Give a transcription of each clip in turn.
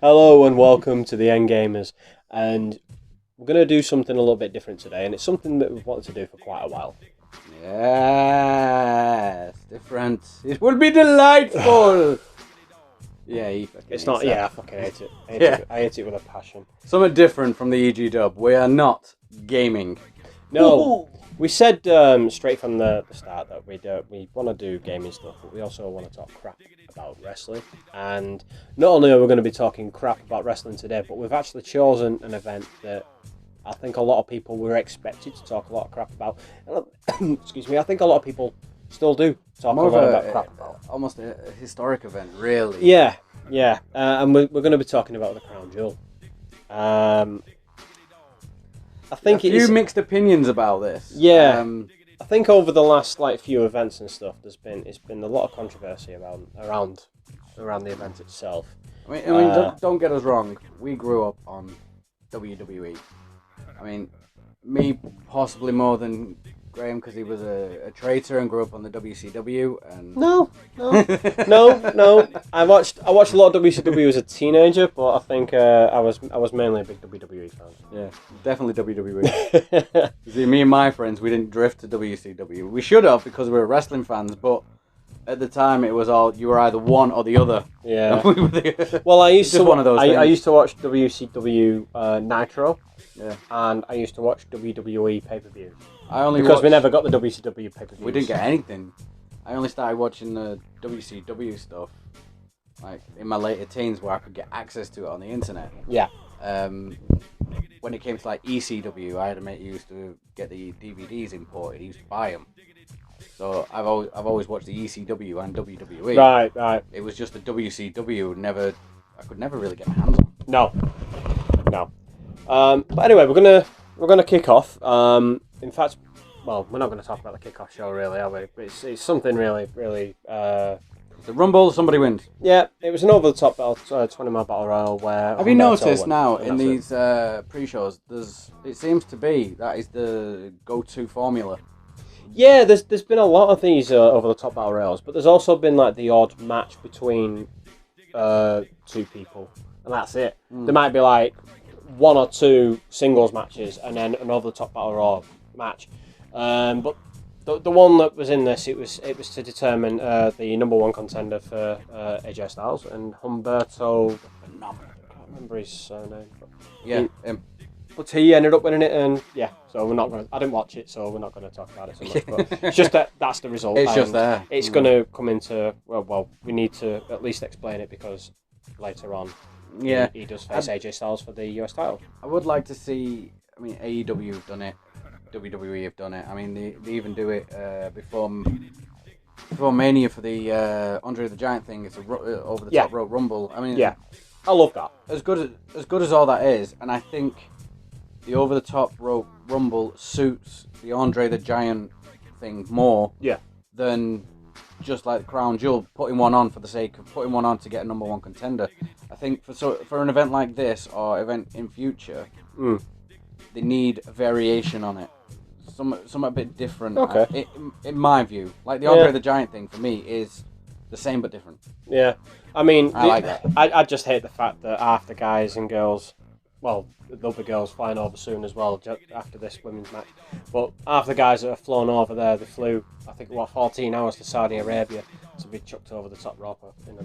Hello and welcome to the Endgamers, and we're going to do something a little bit different today, and it's something that we've wanted to do for quite a while. Yes, different. It will be delightful. Yeah, It's not. Yeah, I fucking hate it. I hate it with a passion. Something different from the EGW. We are not gaming. No, we said straight from the start that we want to do gaming stuff, but we also want to talk crap about wrestling. And not only are we going to be talking crap about wrestling today, but we've actually chosen an event that I think a lot of people were expected to talk a lot of crap about. Excuse me. I think a lot of people still do talk a lot about crap about. Almost a historic event, really. Yeah. And we're going to be talking about the Crown Jewel. I think a few mixed opinions about this. Yeah, I think over the last few events and stuff, it's been a lot of controversy around the event itself. I mean, don't get us wrong. We grew up on WWE. I mean, me possibly more than Graham because he was a traitor and grew up on the WCW. And No. I watched a lot of WCW as a teenager, but I think I was mainly a big WWE fan. Yeah, definitely WWE. See, me and my friends, we didn't drift to WCW. We should have because we were wrestling fans, but at the time it was all you were either one or the other. Yeah. Well, I used to one of those I used to watch WCW Nitro. Yeah. And I used to watch WWE pay-per-view. Because we never got the WCW pay-per-view. We didn't get anything. I only started watching the WCW stuff in my later teens where I could get access to it on the internet. Yeah. When it came to ECW, I had a mate who used to get the DVDs imported. He used to buy them. So I've always watched the ECW and WWE. Right. It was just the WCW. I could never really get my hands on. No. But anyway, we're gonna kick off. In fact, well, we're not going to talk about the kickoff show, really, are we? It's something really. The Rumble, somebody wins. Yeah, it was an over-the-top 20-man battle royal where. Have you noticed now in these pre-shows? It seems to be that is the go-to formula. Yeah, there's been a lot of these over-the-top battle royals, but there's also been the odd match between two people, and that's it. There might be one or two singles matches and then an over-the-top battle royal match. But the one that was in this, it was to determine the number one contender for AJ Styles and Humberto. I can't remember his surname. But he ended up winning it, and so we're not going. I didn't watch it, so we're not going to talk about it so much. But it's just that's the result. It's just there. It's going to come into well. We need to at least explain it because later on. Yeah, he does face AJ Styles for the US title. I would like to see. I mean, AEW have done it, WWE have done it. I mean, they even do it before Mania for the Andre the Giant thing. It's a over the top rope rumble. I mean, I love that. As good as all that is, and I think the over the top rope rumble suits the Andre the Giant thing more. Than just like the Crown Jewel, putting one on for the sake of putting one on to get a number one contender. I think for an event like this or event in future, they need a variation on it. Something a bit different. Okay. In my view, like the Andre the Giant thing for me is the same but different. Yeah, I mean, I like that. I just hate the fact that half the guys and girls, well, there'll be girls flying over soon as well after this women's match. But half the guys that have flown over there, they flew, I think, 14 hours to Saudi Arabia to be chucked over the top rope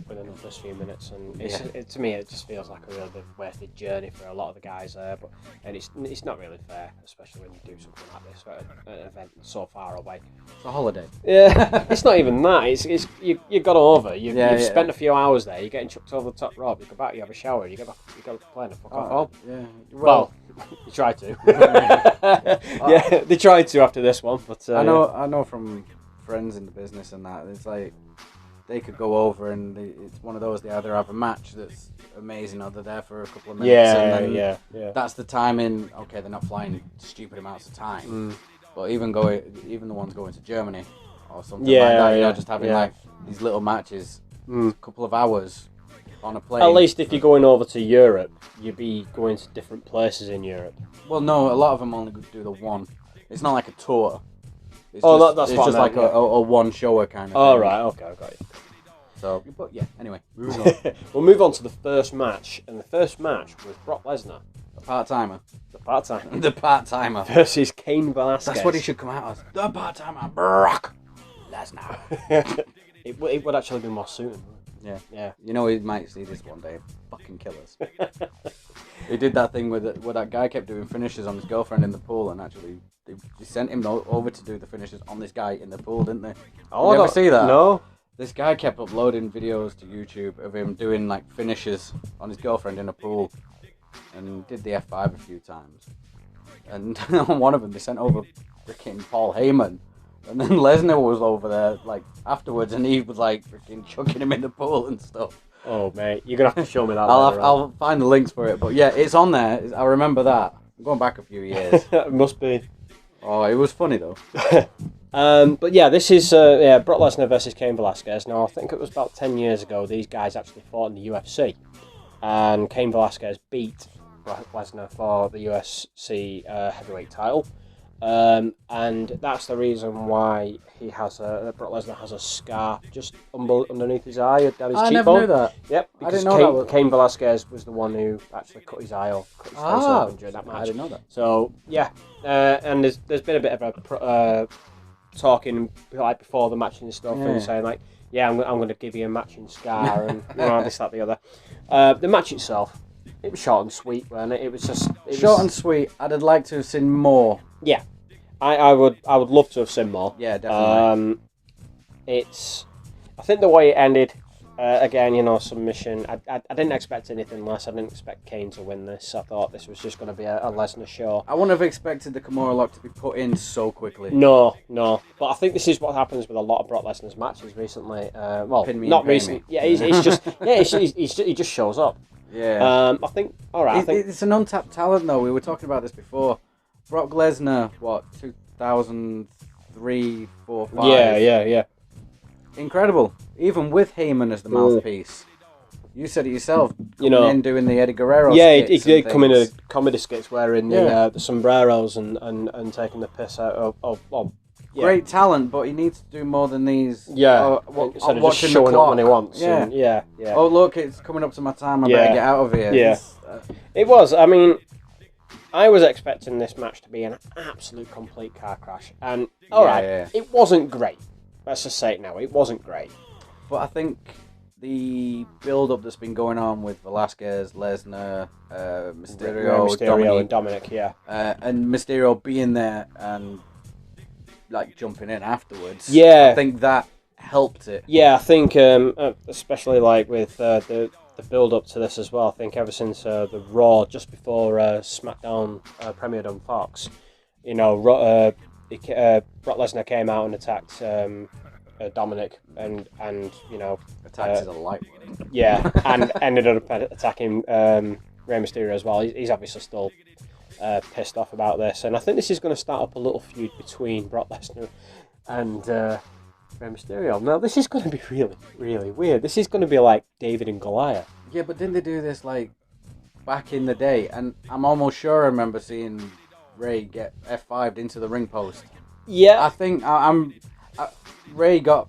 within the first few minutes. And to me, it just feels like a really wasted journey for a lot of the guys there. And it's not really fair, especially when you do something like this for an event so far away. It's a holiday. Yeah, it's not even that. It's you got over. You've spent a few hours there. You're getting chucked over the top rope. You go back. You have a shower. You go to the plane and fuck off. Yeah. Well, you tried to. Yeah, they tried to after this one, but I know from friends in the business and that it's like they could go over and it's one of those. They either have a match that's amazing or they're there for a couple of minutes. Yeah. That's the timing. Okay, they're not flying stupid amounts of time, but even the ones going to Germany or something like that. Just having these little matches, a couple of hours. On a plane. At least if you're going over to Europe, you'd be going to different places in Europe. Well, no, a lot of them only do the one. It's not like a tour. That's just like a one shower kind of thing. Right, okay, I got you. So, but yeah, anyway, moving on. We'll move on to the first match, and the first match was Brock Lesnar, The part-timer. the part-timer, The part-timer. versus Cain Velasquez. That's what he should come out as. The part-timer, Brock Lesnar. It would actually be more suited. Yeah. Yeah. You know, he might see this one day. Fucking kill us. He did that thing where that guy kept doing finishes on his girlfriend in the pool, and actually they sent him over to do the finishes on this guy in the pool, didn't they? Oh, Did you ever see that? No. This guy kept uploading videos to YouTube of him doing like finishes on his girlfriend in a pool, and did the F5 a few times. And on one of them, they sent over freaking Paul Heyman, and then Lesnar was over there like afterwards, and he was like freaking chucking him in the pool and stuff. Oh mate, you're gonna have to show me that. I'll find the links for it, but yeah, it's on there. I remember that. I'm going back a few years. It must be. Oh, it was funny though. But yeah, this is Brock Lesnar versus Cain Velasquez. Now, I think it was about 10 years ago these guys actually fought in the UFC. And Cain Velasquez beat Brock Lesnar for the UFC heavyweight title. And that's the reason why Brock Lesnar has a scar just underneath his eye, down his cheekbone. I never knew that. Yep, I because didn't know that. Cain Velasquez was the one who actually cut his eye off, cut his face open during that match. I didn't know that. So yeah, and there's been a bit of a talking like before the match and stuff, and saying like, yeah, I'm going to give you a matching scar and this, that, the other. The match itself, it was short and sweet, wasn't it? It was just Short and sweet. I'd have liked to have seen more. Yeah, I would love to have seen more. Yeah, definitely. I think the way it ended, again, submission. I didn't expect anything less. I didn't expect Kane to win this. I thought this was just going to be a Lesnar show. I wouldn't have expected the Kimura lock to be put in so quickly. No. But I think this is what happens with a lot of Brock Lesnar's matches recently. Well, not recently. Yeah, he's just he just shows up. Yeah. I think. All right. I think it's an untapped talent, though. We were talking about this before. Brock Lesnar, 2003, 4, 5. Yeah. Incredible. Even with Heyman as the mouthpiece. You said it yourself. Coming in doing the Eddie Guerrero. Yeah, he did come in a comedy skits wearing the sombreros and taking the piss out of Great talent, but he needs to do more than these. Yeah, instead of just showing up when he wants. Yeah. Oh look, it's coming up to my time. I better get out of here. Yeah, it was. I mean, I was expecting this match to be an absolute complete car crash, and it wasn't great. Let's just say it now. It wasn't great. But I think the build-up that's been going on with Velasquez, Lesnar, Mysterio, and Dominic, and Mysterio being there and like jumping in afterwards. Yeah, I think that helped it. Yeah, I think especially like with the build-up to this as well. I think ever since the Raw just before SmackDown premiered on Fox, Brock Lesnar came out and attacked Dominic and attacked is a light word. Yeah, and ended up attacking Rey Mysterio as well. He's obviously still pissed off about this, and I think this is going to start up a little feud between Brock Lesnar and Rey Mysterio. Now this is going to be really, really weird. This is going to be like David and Goliath. Yeah, but didn't they do this like back in the day? And I'm almost sure I remember seeing Ray get F5'd into the ring post. Yeah, I think Ray got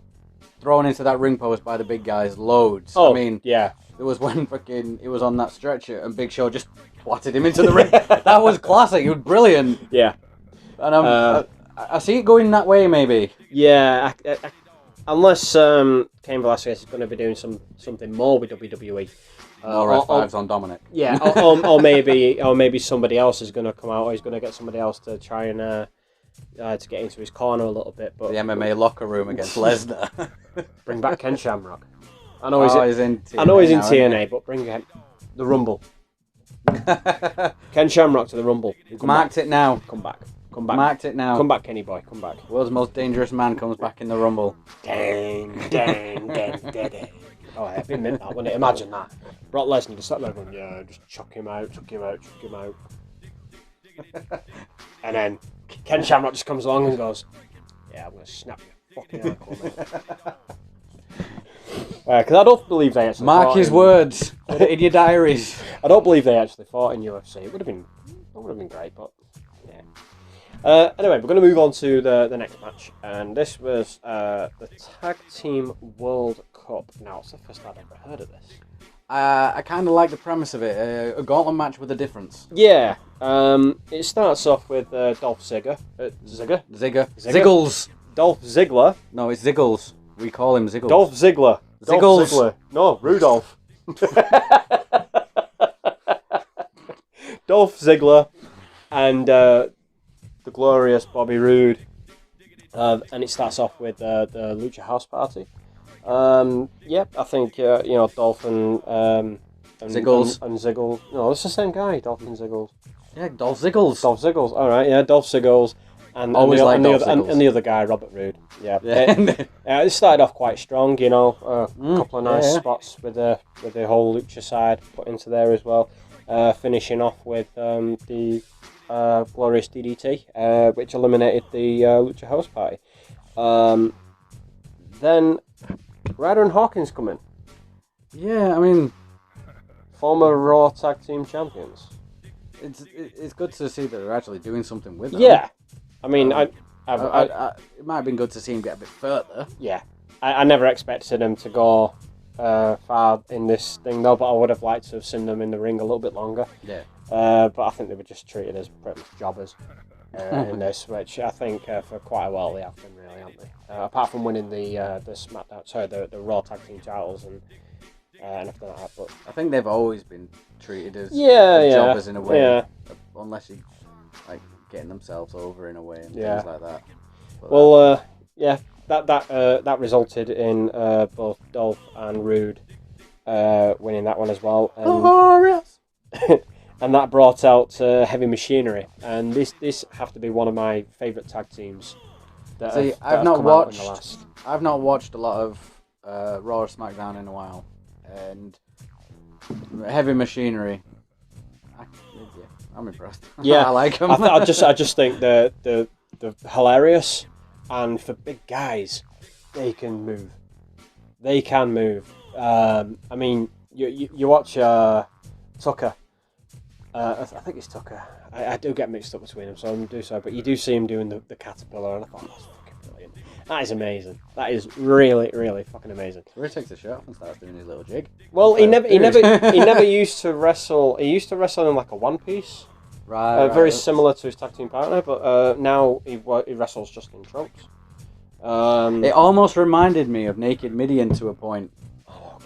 thrown into that ring post by the big guys loads. Oh, I mean, yeah. There was when fucking he was on that stretcher and Big Show just twatted him into the ring. That was classic. It was brilliant. Yeah, and I see it going that way maybe. Yeah, unless Cain Velasquez is going to be doing something more with WWE. Or F5s on Dominic. Yeah, or maybe somebody else is going to come out, or he's going to get somebody else to try and to get into his corner a little bit. But the MMA locker room against Lesnar. Bring back Ken Shamrock. I know he's in TNA. I know he's in TNA, but bring him the Rumble. Ken Shamrock to the Rumble. Marked it now. Come back. Marked it now. Come back, Kenny boy. Come back. World's most dangerous man comes back in the Rumble. Dang. Oh, it'd be mint that, wouldn't it? Imagine that. Brock Lesnar just sat there going, yeah, just chuck him out. And then Ken Shamrock just comes along and goes, yeah, I'm going to snap your fucking ankle, mate. Because I don't believe they actually mark his words. Put it in your diaries. I don't believe they actually fought in UFC. It would have been great, but yeah. Anyway, we're going to move on to the next match, and this was the Tag Team World Cup Cup. Now, it's the first time I've ever heard of this. I kind of like the premise of it. A gauntlet match with a difference. Yeah. It starts off with Dolph Ziggler. Ziggles. Dolph Ziggler. No, it's Ziggles. We call him Ziggles. Dolph Ziggler. Ziggles. Ziggler. No, Rudolph. Dolph Ziggler and the glorious Bobby Roode. And it starts off with the Lucha House Party. I think Dolph and Ziggles and Ziggles. No, it's the same guy, Dolph and Ziggles. Yeah, Dolph Ziggles. Dolph Ziggles. All right, yeah, Dolph Ziggles. And the other guy, Robert Roode. Yeah. It started off quite strong, a couple of nice spots with the whole Lucha side put into there as well. Finishing off with the glorious DDT, which eliminated the Lucha House Party. Then Ryder and Hawkins come in. Yeah, I mean, former Raw Tag Team Champions. It's good to see that they're actually doing something with them. Yeah, I mean, it might have been good to see him get a bit further. Yeah, I never expected him to go far in this thing though, but I would have liked to have seen them in the ring a little bit longer. Yeah. But I think they were just treated as pretty much jobbers in this, which I think for quite a while they have been, really, haven't they? Apart from winning the SmackDown, the Raw Tag Team titles and everything like that. But I think they've always been treated as jobbers in a way, unless you like getting themselves over in a way and things like that. But that resulted in both Dolph and Roode winning that one as well. And that brought out Heavy Machinery, and this have to be one of my favourite tag teams. I've not watched a lot of Raw or SmackDown in a while, and Heavy Machinery. I'm impressed. Yeah, I like them. I just think they're hilarious, and for big guys, they can move. I mean, you watch Tucker. I think it's Tucker. I do get mixed up between them, so I'm going to do so. But you do see him doing the caterpillar, and I thought, that's fucking brilliant. That is amazing. That is really, really fucking amazing. Where he takes the shirt off and starts doing his little jig. Well, he never used to wrestle. He used to wrestle in like a one piece, very similar to his tag team partner. But now he wrestles just in trunks. It almost reminded me of Naked Midian to a point.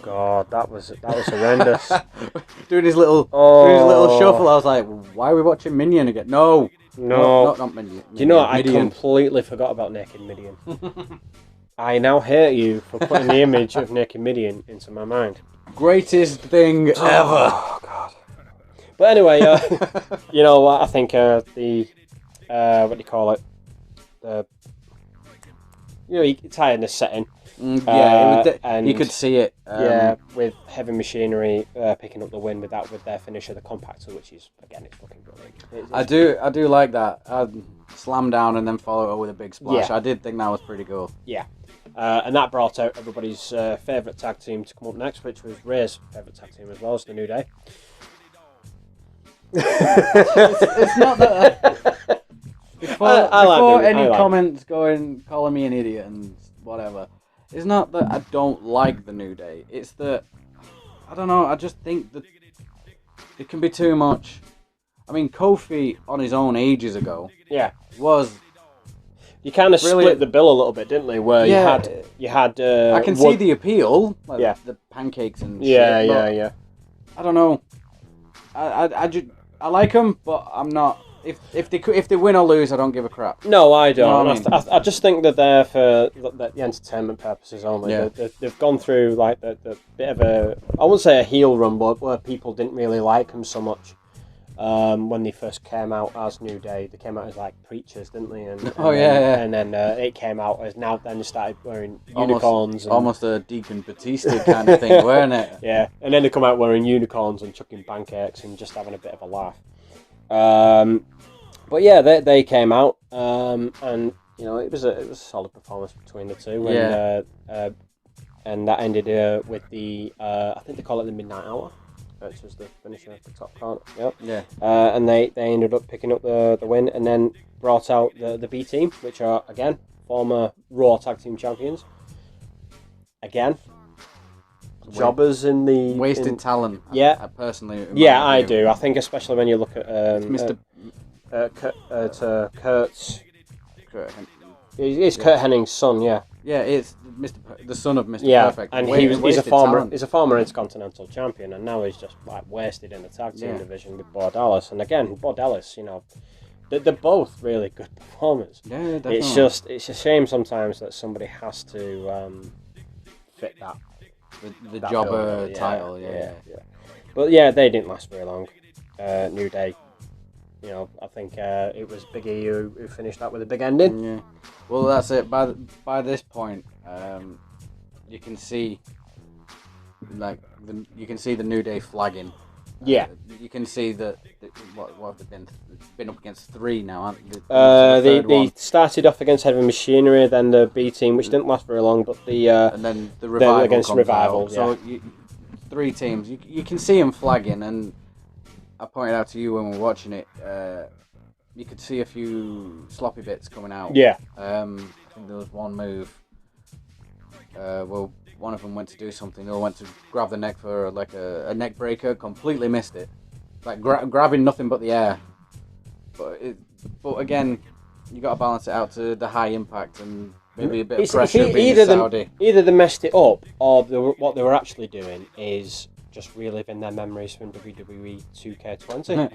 God, that was horrendous. doing his little shuffle, I was like, why are we watching Minion again? No, not Minion. Do you know what? I completely forgot about Naked Midian. I now hate you for putting the image of Naked Midian into my mind. Greatest thing ever. Oh God. But anyway, I think the what do you call it? It's high in the setting. And you could see it. With Heavy Machinery picking up the win with their finisher, the Compactor, which is again, it's fucking brilliant. I do like that. Slam down and then follow it with a big splash. Yeah. I did think that was pretty cool. Yeah, and that brought out everybody's favourite tag team to come up next, which was Ray's favourite tag team as well, as the New Day. it's not that. Before any comments calling me an idiot and whatever, it's not that I don't like the New Day. It's that I don't know. I just think that it can be too much. I mean, Kofi on his own ages ago, was. You kind of split the bill a little bit, didn't they? Where you had. I can see the appeal, like the pancakes and shit. Yeah. I don't know. I like them, but I'm not. If they win or lose, I don't give a crap. No, I don't. You know what I mean? I just think they're there for the entertainment purposes only. Yeah. They've gone through like the bit of a, I wouldn't say a heel run, but where people didn't really like them so much when they first came out as New Day. They came out as like preachers, didn't they? And then it came out as then they started wearing unicorns. Almost a Deacon Batista kind of thing, weren't it? Yeah, and then they come out wearing unicorns and chucking pancakes and just having a bit of a laugh. But yeah, they came out, and it was a solid performance between the two. And that ended with the I think they call it the Midnight Hour, which was the finisher of the top card. Yep. Yeah. And they ended up picking up the win, and then brought out the B team, which are again former Raw Tag Team Champions. Again, jobbers in the wasted talent. Yeah, I personally. I do. I think especially when you look at Mr. Kurt's. It's Kurt Hennig's son. Yeah. Yeah, it's the son of Mr. Yeah, Perfect. and he's a former Intercontinental Champion, and now he's just like wasted in the tag team division with Bo Dallas. And again, Bo Dallas, you know, they're both really good performers. Yeah, definitely. It's a shame sometimes that somebody has to fit that the jobber title. Yeah. But yeah, they didn't last very long. New Day. You know, I think it was Big E who finished that with a big ending. Yeah. Well, that's it. By this point, you can see the New Day flagging. Yeah. You can see that. What have they been? It's been up against 3 now, aren't they? They started off against Heavy Machinery, then the B Team, which didn't last very long, but and then the Revival against Revival. Yeah. So 3 teams. You can see them flagging, and I pointed out to you when we were watching it. You could see a few sloppy bits coming out. Yeah. I think there was one move. Well, one of them went to do something. The other went to grab the neck for like a neck breaker. Completely missed it. Like grabbing nothing but the air. But again, you got to balance it out to the high impact and maybe a bit of pressure being Saudi. Either they messed it up, or what they were actually doing is just reliving their memories from WWE 2K20.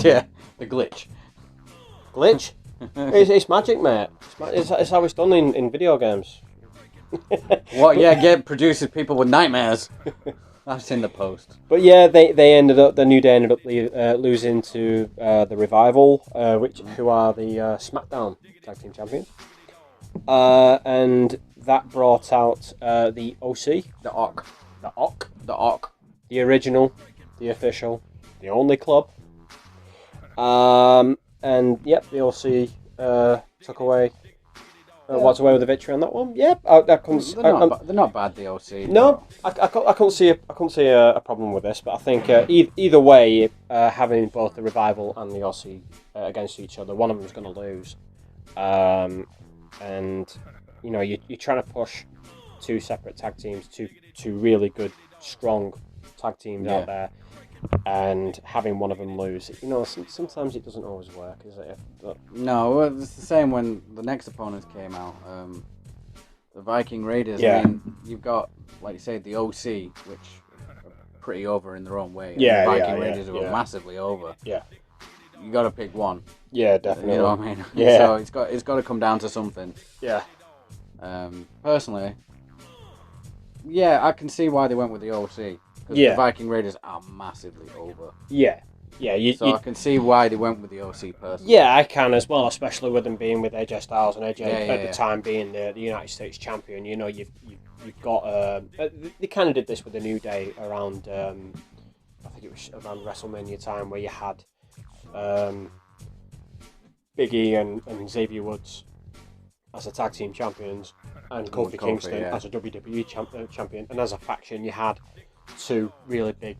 Yeah, the glitch. Glitch? It's magic, mate. It's how it's done in video games. What? Yeah, get produces people with nightmares. That's in the post. But yeah, the New Day ended up losing to the Revival, who are the SmackDown Tag Team Champions. And that brought out the OC. The OC. The OC. The OC. The original, the official, the only club. And yep, the OC took away. Walked away with a victory on that one. Yep, they're not bad. The OC. No, I couldn't see a problem with this. But I think either way, having both the Revival and the OC against each other, one of them is going to lose. And you know, you're trying to push 2 separate tag teams, two really good, strong tag teams out there. And having one of them lose, you know, sometimes it doesn't always work, is it? No, it's the same when the next opponents came out. The Viking Raiders. Yeah. I mean, you've got, like you say, the OC, which are pretty over in their own way. Yeah, the Viking Raiders who are massively over. Yeah. You got to pick one. Yeah, definitely. You know what I mean? Yeah. So it's got to come down to something. Yeah. Personally, I can see why they went with the OC. Because the Viking Raiders are massively over. Yeah. I can see why they went with the OC personally. Yeah, I can as well, especially with them being with AJ Styles and AJ at the time being the United States champion. You know, you've got they kind of did this with the New Day around I think it was around WrestleMania time, where you had Big E and Xavier Woods as the tag team champions, and Kofi Kingston as a WWE champion, and as a faction you had 2 really big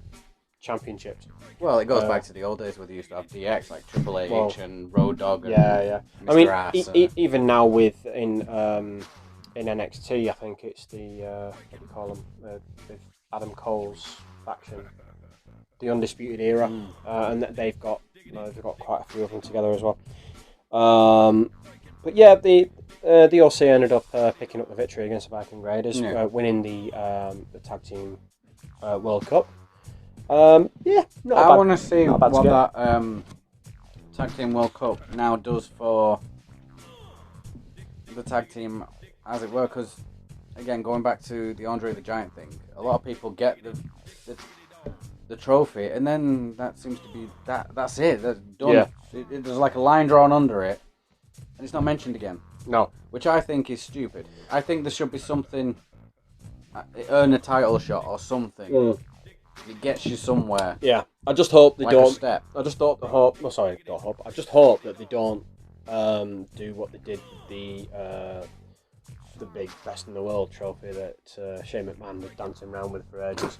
championships. Well, it goes back to the old days where they used to have DX, like Triple H and Road Dogg and Mr. I mean, even now in NXT, I think it's the what do you call them? With Adam Cole's faction, the Undisputed Era, and they've got quite a few of them together as well. But yeah, the OC ended up picking up the victory against the Viking Raiders, winning the tag team World Cup. I want to see what that tag team World Cup now does for the tag team, as it were. Because again, going back to the Andre the Giant thing, a lot of people get the trophy, and then that seems to be that's it. That's done. Yeah. There's like a line drawn under it, and it's not mentioned again. No. Which I think is stupid. I think there should be something, earn a title shot or something. It gets you somewhere. Yeah. I just hope they don't. A step. I just hope I just hope that they don't do what they did with the big Best in the World trophy that Shane McMahon was dancing around with for ages.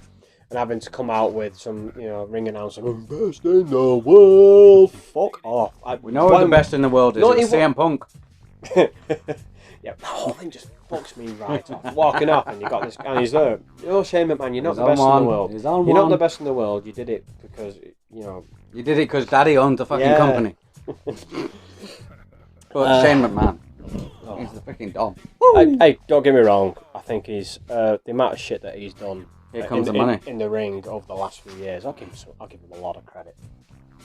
And having to come out with some, ring announcer, best in the world, fuck off. We know who the best in the world is. It's CM Punk. Yeah, that whole thing just fucks me right off. Walking off and you got this guy and he's there. Oh, Shane McMahon, you're not the best in the world. You're not the best in the world. You did it because, you know... You did it because Daddy owned the fucking company. But Shane McMahon, he's the freaking dog. Hey, don't get me wrong. I think he's... the amount of shit that he's done in the ring over the last few years, I'll give him a lot of credit.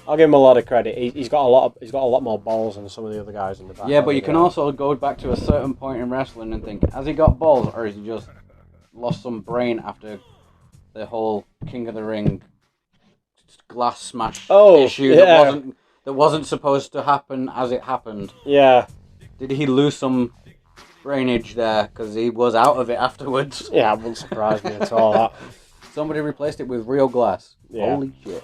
I'll give him a lot of credit. He's got a lot more balls than some of the other guys in the back. Yeah, but you can also go back to a certain point in wrestling and think, has he got balls or has he just lost some brain after the whole King of the Ring glass smash issue that wasn't supposed to happen as it happened? Yeah. Did he lose some brainage there because he was out of it afterwards? Yeah, it wouldn't surprise me at all. That. Somebody replaced it with real glass. Yeah. Holy shit.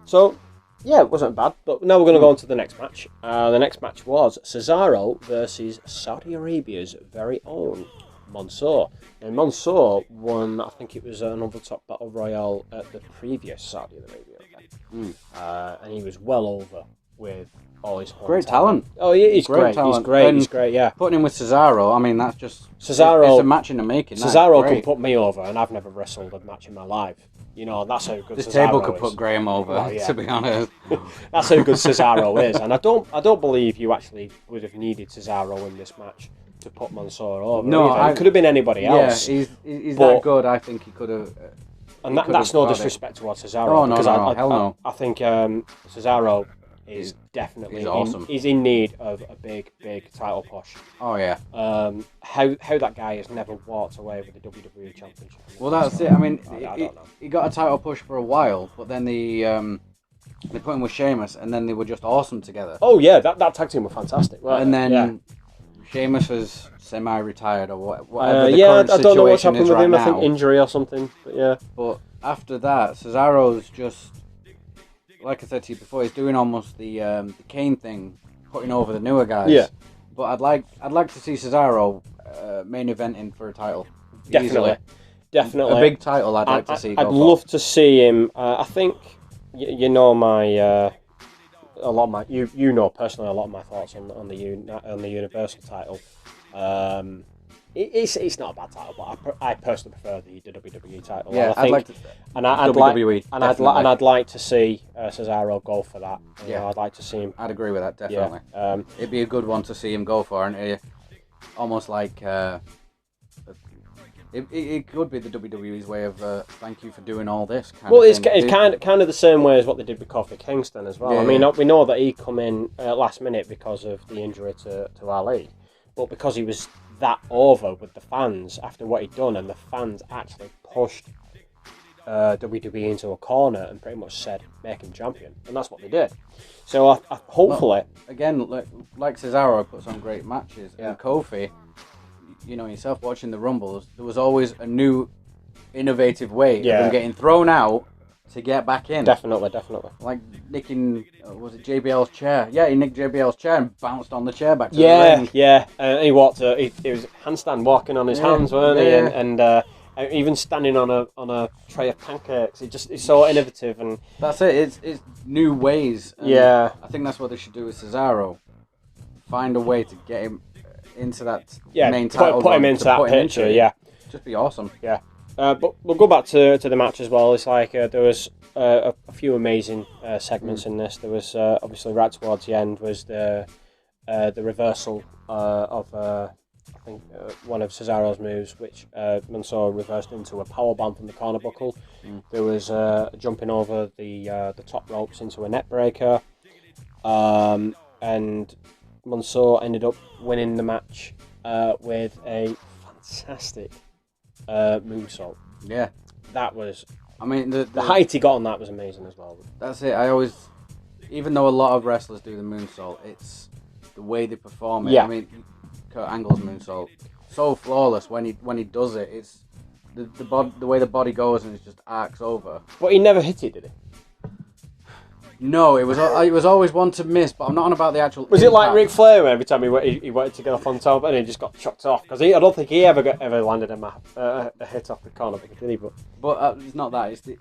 So, yeah, it wasn't bad. But now we're going to go on to the next match. The next match was Cesaro versus Saudi Arabia's very own Mansoor. And Mansoor won, I think it was an over-the-top battle royale at the previous Saudi Arabia event. And he was well over with all his great talent. Oh, yeah, he's great. He's great, yeah. Putting him with Cesaro, I mean, that's just... Cesaro, it's a match in the making. Cesaro could put me over, and I've never wrestled a match in my life. You know, that's how good this Cesaro table could is. Put Graham over, to be honest. That's how good Cesaro is, and I don't believe you actually would have needed Cesaro in this match to put Mansoor over. No, it could have been anybody else. Yeah, he's that good. I think he could have. And that's no disrespect towards Cesaro. Oh no, hell no. I think Cesaro is definitely awesome. He's in need of a big title push. Oh yeah. How that guy has never walked away with the WWE Championship. Well, that's it. I mean, I don't know. He got a title push for a while, but then they put him with Sheamus, and then they were just awesome together. Oh yeah, that tag team were fantastic. Well, and then Sheamus was semi-retired or whatever. The current I don't know what's happened with him. Right I think injury or something. But yeah. But after that, Cesaro's just. Like I said to you before, he's doing almost the Kane thing, putting over the newer guys. Yeah. But I'd like to see Cesaro main eventing for a title. Definitely. A big title. I'd like to see. I'd love to see him. I think you know my a lot of my you know personally a lot of my thoughts on the Universal title. It's not a bad title, but I personally prefer the WWE title. Yeah, I'd like to, and I'd like to see Cesaro go for that. I'd like to see him. I'd agree with that definitely. Yeah. It'd be a good one to see him go for, and almost like it could be the WWE's way of thank you for doing all this. It's kind of the same way as what they did with Kofi Kingston as well. Yeah, I mean, we know that he come in last minute because of the injury to Ali, but because he was that over with the fans after what he'd done, and the fans actually pushed WWE into a corner and pretty much said make him champion, and that's what they did. So I hopefully again, like Cesaro puts on great matches, and Kofi, you know yourself watching the Rumbles, there was always a new innovative way of him getting thrown out to get back in. Definitely. Like nicking, was it JBL's chair? Yeah, he nicked JBL's chair and bounced on the chair back to the ring. Yeah. He walked. He was handstand walking on his hands, weren't he? And even standing on a tray of pancakes. It's so innovative, and that's it. It's new ways. And I think that's what they should do with Cesaro. Find a way to get him into that main title. Put him into that picture. Yeah, just be awesome. Yeah. But we'll go back to the match as well. It's like there was a few amazing segments in this. There was obviously right towards the end was the reversal of I think one of Cesaro's moves, which Mansoor reversed into a powerbomb from the corner buckle. There was jumping over the top ropes into a net breaker, and Mansoor ended up winning the match with a fantastic moonsault. Yeah, that was. I mean, the height he got on that was amazing as well. That's it. I always, even though a lot of wrestlers do the moonsault, it's the way they perform it. Yeah. I mean, Kurt Angle's moonsault, so flawless when he does it. It's the way the body goes and it just arcs over. But he never hit it, did he? No, it was always one to miss, but I'm not on about the actual. Was impact. it like Ric Flair every time he wanted to get off on top and he just got chucked off? Because I don't think he ever landed a hit off the corner, did he? But it's not that. It's the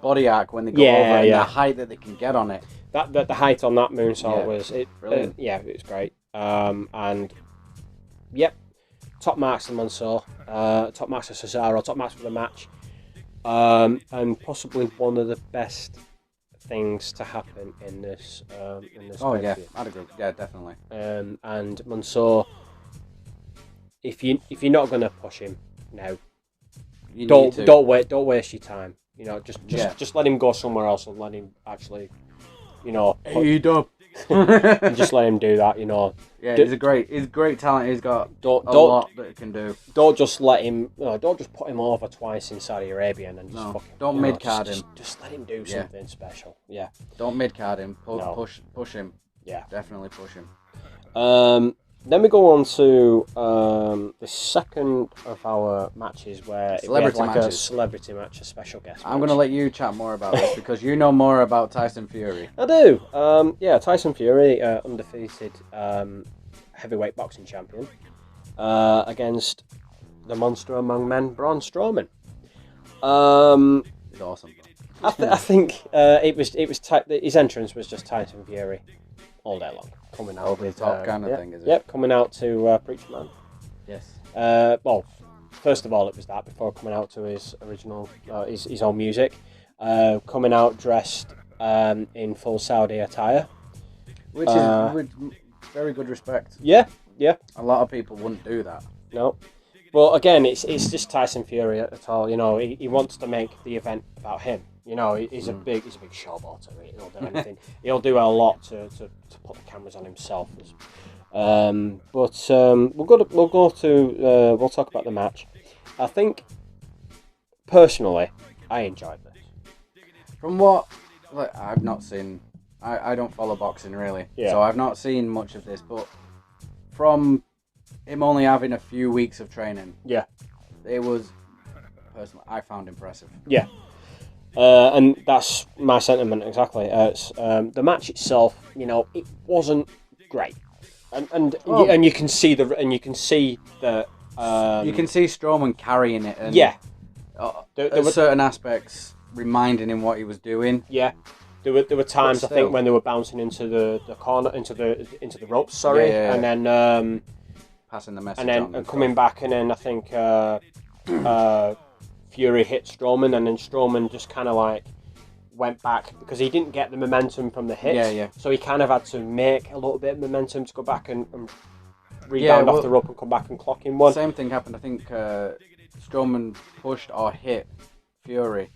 body arc when they go over and the height that they can get on it. The height on that moonsault was brilliant. It was great. And yep, top marks to Mansoor, top marks to Cesaro, top marks for the match, and possibly one of the best things to happen in this. Oh yeah, I'd agree. Yeah, definitely. And Mansoor, if you're not gonna push him now, don't waste your time. You know, just let him go somewhere else and let him actually, you know, and just let him do that. You know. Yeah, he's a great talent. He's got a lot that he can do. Don't just let him. Don't just put him over twice in Saudi Arabia and then just don't mid card him. Just let him do something special. Yeah. Don't mid card him. Push him. Yeah. Definitely push him. Then we go on to the second of our matches where we have like a celebrity match, a special guest match. I'm going to let you chat more about this because you know more about Tyson Fury. I do. Tyson Fury, undefeated heavyweight boxing champion, against the monster among men, Braun Strowman. It's awesome. I think his entrance was just Tyson Fury all day long, coming out over the top kind of thing, is it? Yep, coming out to Preacher Man. Yes. Well, first of all, it was that before coming out to his original, his own music, coming out dressed in full Saudi attire, which is with very good respect. Yeah. A lot of people wouldn't do that. No. But again, it's just Tyson Fury at all. You know, he wants to make the event about him. You know, he's a big showboater. He'll do anything. He'll do a lot to put the cameras on himself. We'll talk about the match. I think personally, I enjoyed this. From what I've not seen, I don't follow boxing really, so I've not seen much of this. But from him only having a few weeks of training, it was personally I found impressive. Yeah. And that's my sentiment exactly. The match itself, you know, it wasn't great, and you can see the you can see Strowman carrying it, and there were certain aspects reminding him what he was doing. Yeah, there were times I think when they were bouncing into the corner, into the ropes. And then passing the message, and then coming back, and then I think Fury hit Strowman, and then Strowman just kind of like went back because he didn't get the momentum from the hit. Yeah. So he kind of had to make a little bit of momentum to go back and rebound off the rope and come back and clock in one. Same thing happened. I think Strowman pushed or hit Fury,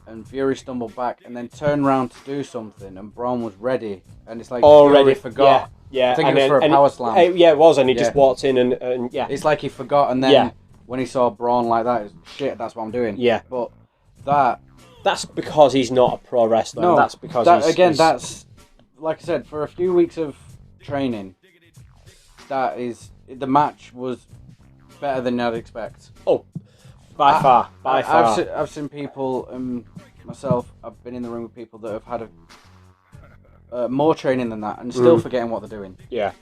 and Fury stumbled back and then turned around to do something, and Braun was ready, and it's like Fury forgot. Yeah. I think it was for a power slam. It was, and he just walked in and It's like he forgot, and then when he saw Braun like that, shit, that's what I'm doing. Yeah. But that's because he's not a pro wrestler. No, that's because that's like I said, for a few weeks of training, the match was better than I'd expect. Oh, by far. I've seen people, myself, I've been in the room with people that have had more training than that and still forgetting what they're doing. Yeah.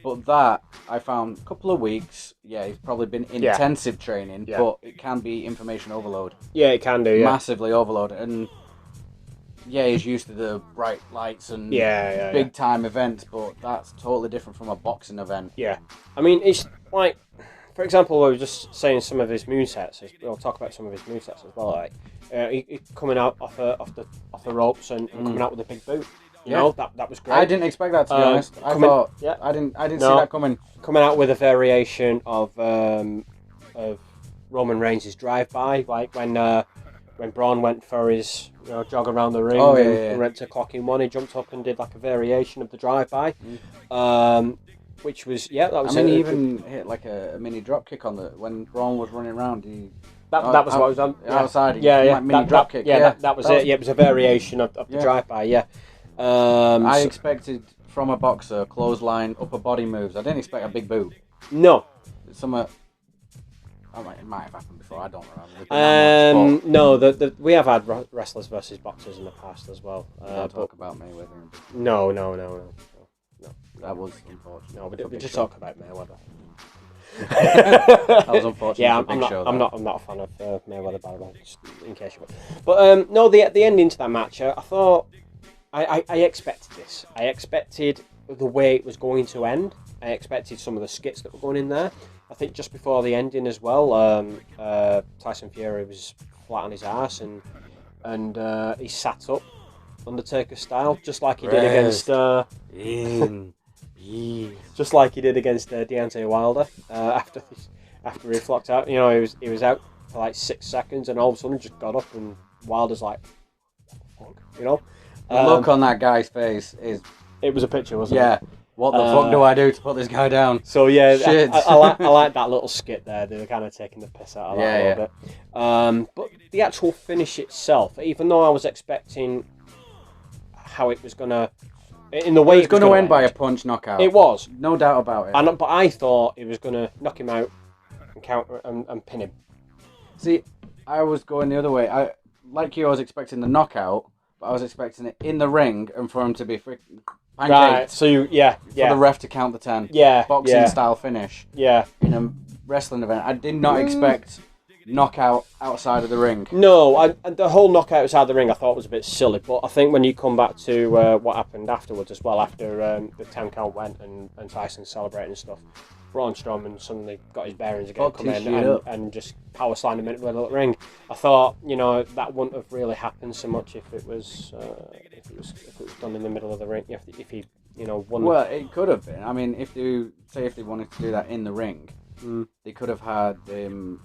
But that, I found a couple of weeks, it's probably been intensive training, but it can be information overload. Yeah, it can do, Massively overload. And he's used to the bright lights and big time events, but that's totally different from a boxing event. Yeah. I mean, it's like, for example, I was just saying some of his movesets. We'll talk about some of his movesets as well. Like, he coming out off the ropes and coming out with a big boot. You know, that was great. I didn't expect that, to be honest. I didn't see that coming. Coming out with a variation of Roman Reigns' drive-by, like when Braun went for his jog around the ring and went to clock in one, he jumped up and did like a variation of the drive-by, which was that was. I mean, he even hit like a mini drop kick on when Braun was running around. That was what was on outside. Like mini drop kick. That was it. Yeah, it was a variation of the drive-by. Yeah. I expected from a boxer clothesline, upper body moves. I didn't expect a big boot. No. It might have happened before. I don't remember. No, we have had wrestlers versus boxers in the past as well. Don't talk about Mayweather. No. That was unfortunate. No, we just talk about Mayweather. That was unfortunate. Yeah, I'm not a fan of Mayweather, by the way, just in case you were. But no, the ending to that match, I thought I expected this. I expected the way it was going to end. I expected some of the skits that were going in there. I think just before the ending as well, Tyson Fury was flat on his ass and he sat up Undertaker style, just like he did against just like he did against Deontay Wilder after he flocked out. You know, he was out for like 6 seconds and all of a sudden just got up and Wilder's like, what the fuck? You know, the look on that guy's face is. It was a picture, wasn't it? Yeah. What the fuck do I do to put this guy down? So yeah, Shit. I like that little skit there. They were kind of taking the piss out of that a little bit. But the actual finish itself, even though I was expecting how it was gonna, in the way it was going to end by a punch knockout. It was, no doubt about it. But I thought it was gonna knock him out and counter and pin him. See, I was going the other way. I was expecting the knockout, but I was expecting it in the ring and for him to be freaking. Right, so for the ref to count the 10. Boxing style finish. Yeah. In a wrestling event. I did not expect knockout outside of the ring. No, the whole knockout outside the ring I thought was a bit silly, but I think when you come back to what happened afterwards as well, after the 10 count went and Tyson celebrating and stuff, Braun Strowman suddenly got his bearings again, come in and just power slammed him into the ring. I thought, that wouldn't have really happened so much if it was done in the middle of the ring. If he won. Well, it could have been. I mean, if they wanted to do that in the ring, they could have had him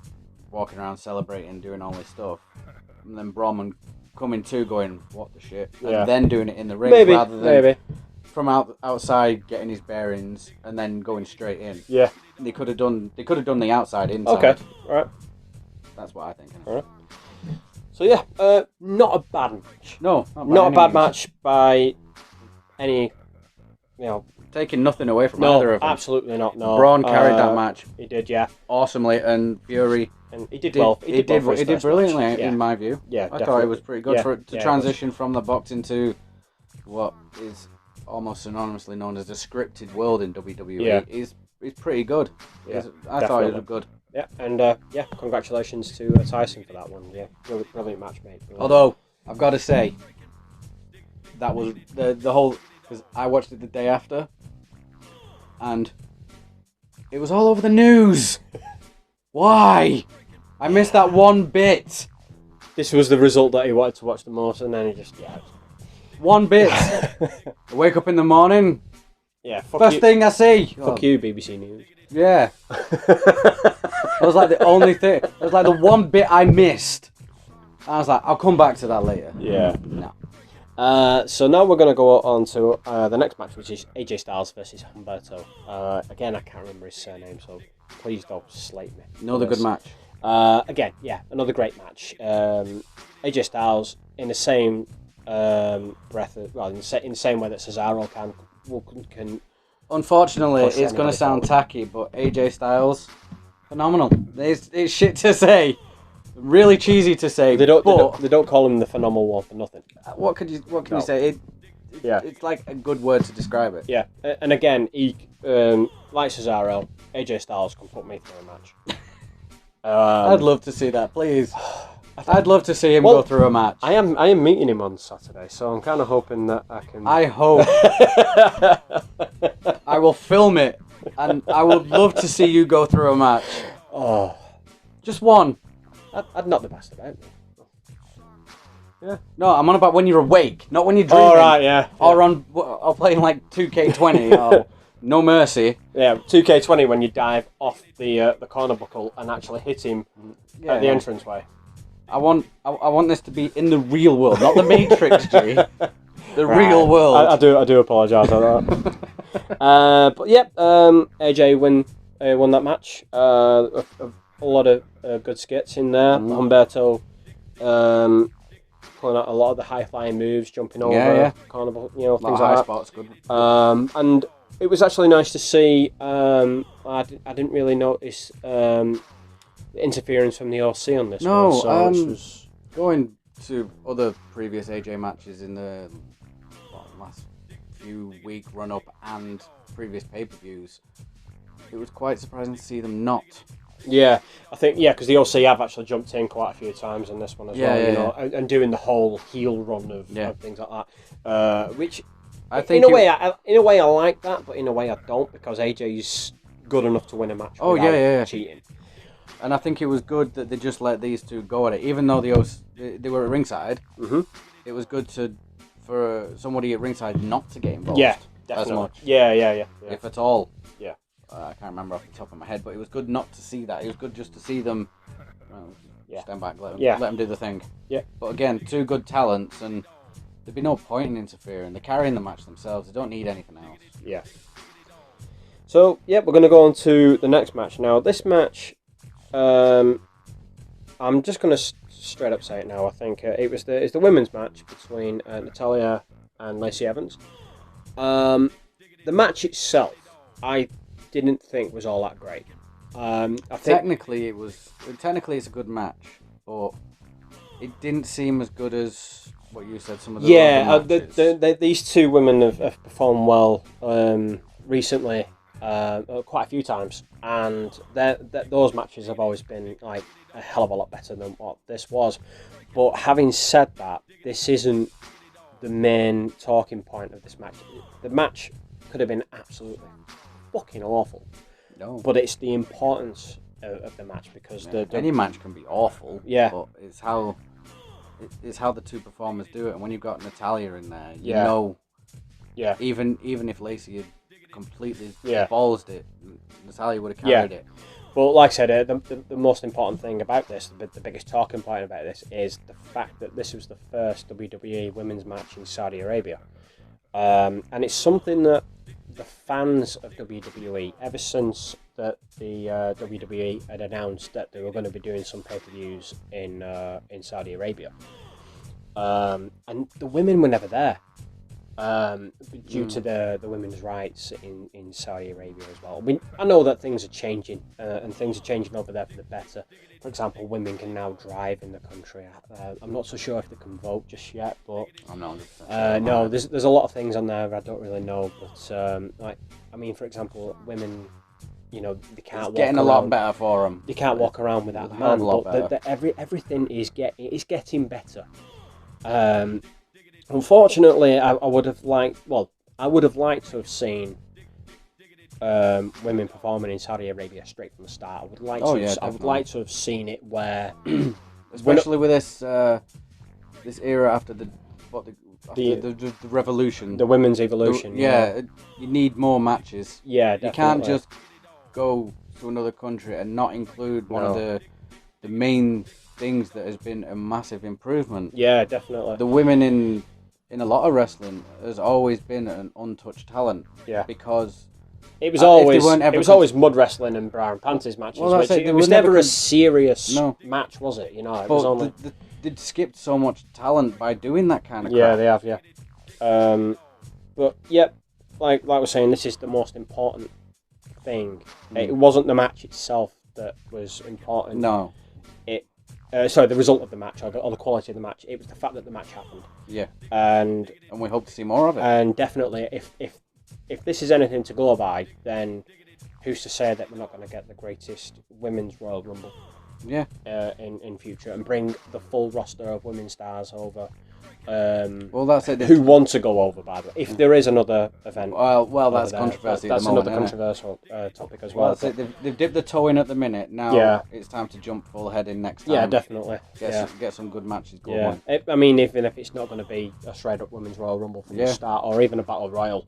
walking around celebrating, doing all this stuff, and then Braun coming to going, what the shit, and then doing it in the ring rather than from outside getting his bearings and then going straight in. Yeah. They could have done the outside inside. Okay. All right. That's what I think. All right. So yeah, not a bad match. No, not a bad match by any, taking nothing away from either of them. Absolutely not. No. Braun carried that match. He did, yeah. Awesomely, and Fury. And he did well. He did brilliantly, in my view. Yeah, I thought it was pretty good to transition from the boxing to what is almost synonymously known as the scripted world in WWE. Yeah. Is pretty good. Yeah, I thought it was good. Yeah, and congratulations to Tyson for that one. Yeah, brilliant match, mate. Brilliant. Although I've got to say, that was the whole, because I watched it the day after, and it was all over the news. Why? I missed that one bit. This was the result that he wanted to watch the most, and then he just one bit. I wake up in the morning. Yeah. First thing I see. Fuck you, BBC News. Yeah. It was like the only thing. It was like the one bit I missed. I was like, I'll come back to that later. Yeah. No. So now we're going to go on to the next match, which is AJ Styles versus Humberto. Again, I can't remember his surname, so please don't slate me. Another good match. Again, yeah, another great match. AJ Styles in the same breath, in the same way that Cesaro can. Unfortunately, it's going to sound tacky, but AJ Styles, phenomenal. It's shit to say, really cheesy to say. They don't call him the phenomenal one for nothing. What can you say? It's like a good word to describe it. Yeah, and again, he like Cesaro, AJ Styles can put me through a match. I'd love to see that, please. I'd love to see him go through a match. I am meeting him on Saturday, so I'm kind of hoping that I can. I hope. I will film it, and I would love to see you go through a match. Oh, just one. I'd not the best about me. Yeah. No, I'm on about when you're awake, not when you're dreaming. Oh right, yeah. Or playing like 2K20 or No Mercy. Yeah, 2K20 when you dive off the corner buckle and actually hit him at the entranceway. I want this to be in the real world, not the Matrix, G. The real world. I do apologise for that. But yeah, AJ won that match. A lot of good skits in there. Humberto pulling out a lot of the high flying moves, jumping over corner buckle, things like high that. Spots, good. And it was actually nice to see. I didn't really notice. interference from the OC on this No, one. So this was... going to other previous AJ matches in the last few week run up and previous pay-per-views, it was quite surprising to see them not. Yeah, I think because the OC have actually jumped in quite a few times in this one as well, you know, and doing the whole heel run of things like that, which I think in a way I like that, but in a way I don't, because AJ's good enough to win a match without cheating. And I think it was good that they just let these two go at it, even though they were at ringside. Mm-hmm. It was good for somebody at ringside not to get involved. Yeah, definitely. As much. Yeah. If at all. Yeah. I can't remember off the top of my head, but it was good not to see that. It was good just to see them stand back, let them do the thing. Yeah. But again, two good talents, and there'd be no point in interfering. They're carrying the match themselves. They don't need anything else. Yeah. So, we're going to go on to the next match. Now, this match, I'm just going to straight up say it now. I think it's the women's match between Natalya and Lacey Evans. The match itself, I didn't think was all that great. I think technically it's a good match, but it didn't seem as good as what you said. Some of the other matches. These two women have performed well recently, quite a few times, and those matches have always been like a hell of a lot better than what this was. But having said that, this isn't the main talking point of this match. The match could have been absolutely fucking awful. No. But it's the importance of the match, because any match can be awful. Yeah. But it's how the two performers do it, and when you've got Natalya in there, you know. Yeah. Even if Lacey had completely ballsed it, Natalya would have carried it. But like I said, the most important thing about this, the biggest talking point about this, is the fact that this was the first WWE women's match in Saudi Arabia. And it's something that the fans of WWE, ever since that the WWE had announced that they were going to be doing some pay-per-views in Saudi Arabia, and the women were never there, due to the women's rights in Saudi Arabia as well. I mean, I know that things are changing, and things are changing over there for the better. For example, women can now drive in the country. I'm not so sure if they can vote just yet, but I'm not. no, there's a lot of things on there I don't really know. But for example, women, you know, they can't. It's walk getting around. A lot better for them. They can't walk around without a man. But everything is getting better. Unfortunately, I would have liked to have seen women performing in Saudi Arabia straight from the start. I would like to have seen it where, especially with this era after the revolution, the women's evolution. You need more matches. Yeah, definitely. You can't just go to another country and not include one of the main things that has been a massive improvement. Yeah, definitely. The women in a lot of wrestling has always been an untouched talent. Yeah. Because it was always mud wrestling and bra and panties matches. Well, it was never a serious match, was it? You know, it was only. They'd skipped so much talent by doing that kind of crap. Yeah, they have. Yeah. But like I was saying, this is the most important thing. It wasn't the match itself that was important. No. The result of the match or the quality of the match. It was the fact that the match happened. Yeah. And we hope to see more of it. And definitely, if this is anything to go by, then who's to say that we're not going to get the greatest women's Royal Rumble? Yeah. In future, and bring the full roster of women stars over. Well, that's it. Who want to go over, by the way? If there is another event. Well, that's controversy. That's another controversial topic as well. That's it. They've dipped the toe in at the minute. Now it's time to jump full head in next time. Yeah, definitely. Get some good matches going. Yeah. I mean, even if it's not going to be a straight up women's Royal Rumble from the start, or even a Battle Royal,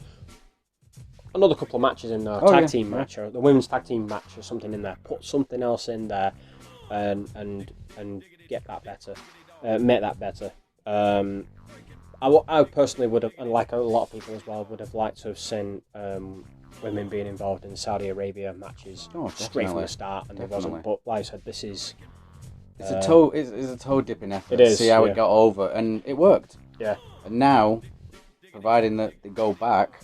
another couple of matches in there, tag team match or the women's tag team match or something in there. Put something else in there, and get that better, make that better. I personally would have, and like a lot of people as well, would have liked to have seen women being involved in Saudi Arabia matches straight from the start, and it wasn't. But like I said, this is it's a toe dipping effort. It is, to see how it got over, and it worked. Yeah. And now, providing that they go back,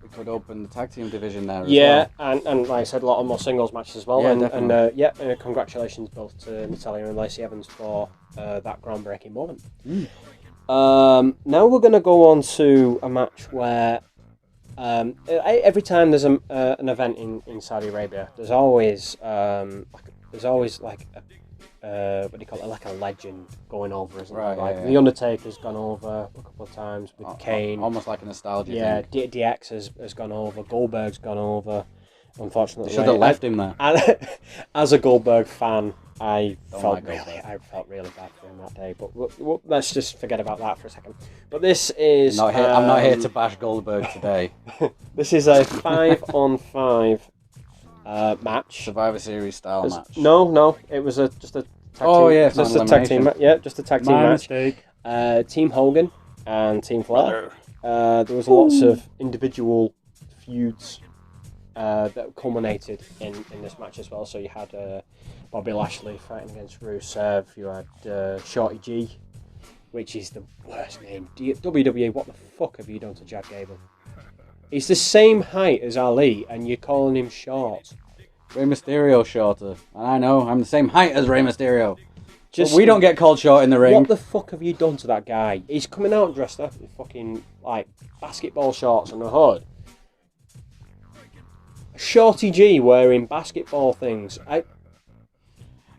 we could open the tag team division there as well. And like I said, a lot of more singles matches as well. Yeah, definitely. And congratulations both to Natalya and Lacey Evans for that groundbreaking moment. Now we're going to go on to a match where every time there's an event in Saudi Arabia, there's always like what do you call it, like a legend going over, isn't right, there? Like yeah. The Undertaker's gone over a couple of times with Kane. Almost like a nostalgia thing. DX has gone over. Goldberg's gone over. Unfortunately, they should have left him there. As a Goldberg fan, I felt really bad for him that day. But let's just forget about that for a second. But this is I'm not here to bash Goldberg today. This is a 5-on-5 match. Survivor Series style match. No, it was just a tag team match. Yeah, just a tag team match. Mistake. Team Hogan and Team Flair. There was lots of individual feuds that culminated in this match as well. So you had Bobby Lashley fighting against Rusev. You had Shorty G, which is the worst name. WWE, what the fuck have you done to Jack Gable? He's the same height as Ali, and you're calling him short. Rey Mysterio shorter. And I know, I'm the same height as Rey Mysterio. But we don't get called short in the ring. What the fuck have you done to that guy? He's coming out dressed up in fucking, like, basketball shorts and a hood. Shorty G wearing basketball things.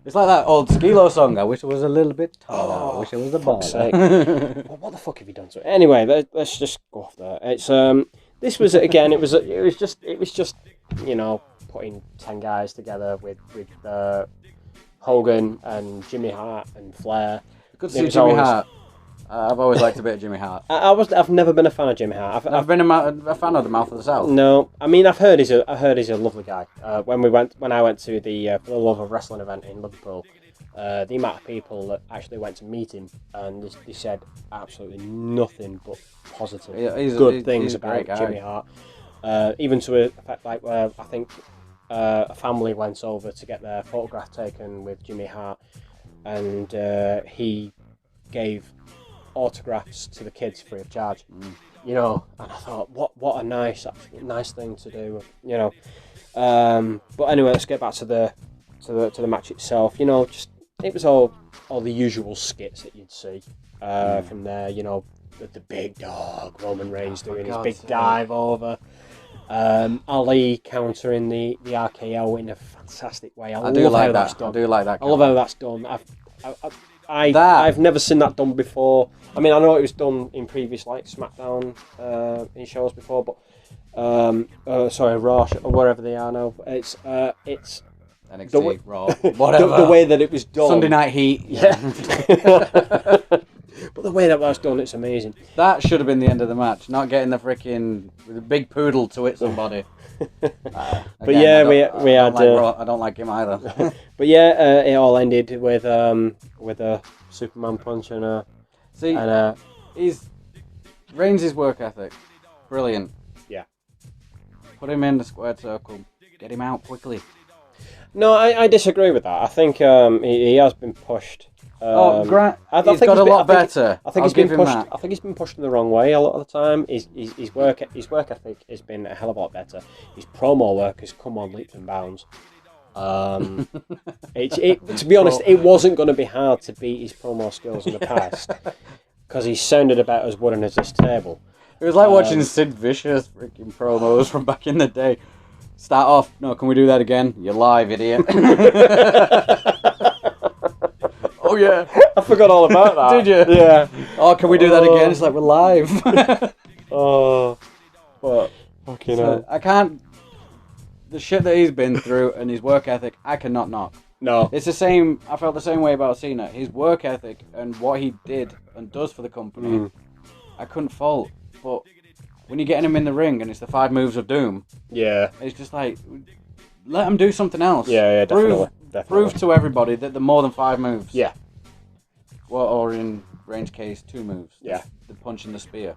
It's like that old Skilo song. I wish it was a little bit taller. I wish it was a ball. Well, what the fuck have you done to it? Anyway, let's just go off there. It's this was again. It was just you know, putting 10 guys together with Hogan and Jimmy Hart and Flair. Good to see Jimmy Hart. I've always liked a bit of Jimmy Hart. I've never been a fan of Jimmy Hart. I've been a fan of the Mouth of the South. No, I mean I've heard he's a lovely guy. When I went to the For the Love of Wrestling event in Liverpool, the amount of people that actually went to meet him and they said absolutely nothing but positive, good things about Jimmy Hart. Even to a effect like where I think a family went over to get their photograph taken with Jimmy Hart, and he gave autographs to the kids free of charge. You know, and I thought, what a nice thing to do. You know, but anyway, let's get back to the match itself. You know, just it was all the usual skits that you'd see from there. You know, the big dog Roman Reigns doing his big dive over. Ali countering the RKO in a fantastic way. I do like that. I do like that. I love how that's done. I've never seen that done before. I mean, I know it was done in previous like SmackDown in shows before, but Raw or wherever they are now. It's NXT, Raw, whatever. The way that it was done. Sunday Night Heat. Yeah. But the way that was done, it's amazing. That should have been the end of the match, not getting the freaking with a big poodle to hit somebody. But again, we had. I don't like him either. But yeah, it all ended with a Superman punch and a. See, Reigns' work ethic, brilliant. Yeah. Put him in the squared circle. Get him out quickly. No, I disagree with that. I think he has been pushed. Grant, he's got a lot better. I think he's been pushed. I think he's been pushed in the wrong way a lot of the time. His work ethic has been a hell of a lot better. His promo work has come on leaps and bounds. To be honest, it wasn't going to be hard to beat his promo skills in the past because he sounded about as wooden as this table. It was like watching Sid Vicious freaking promos from back in the day. Start off. No, can we do that again? You're live, idiot. Oh yeah, I forgot all about that. Did you? Yeah. Oh, can we do that again? It's like we're live. But fucking hell. I can't. The shit that he's been through and his work ethic, I cannot knock. No. It's the same. I felt the same way about Cena. His work ethic and what he did and does for the company, I couldn't fault. But when you're getting him in the ring and it's the 5 moves of doom, yeah, it's just like let him do something else. Yeah, definitely. Prove to everybody that they're more than 5 moves. Yeah. Well, or in range case 2 moves. Yeah. The punch and the spear.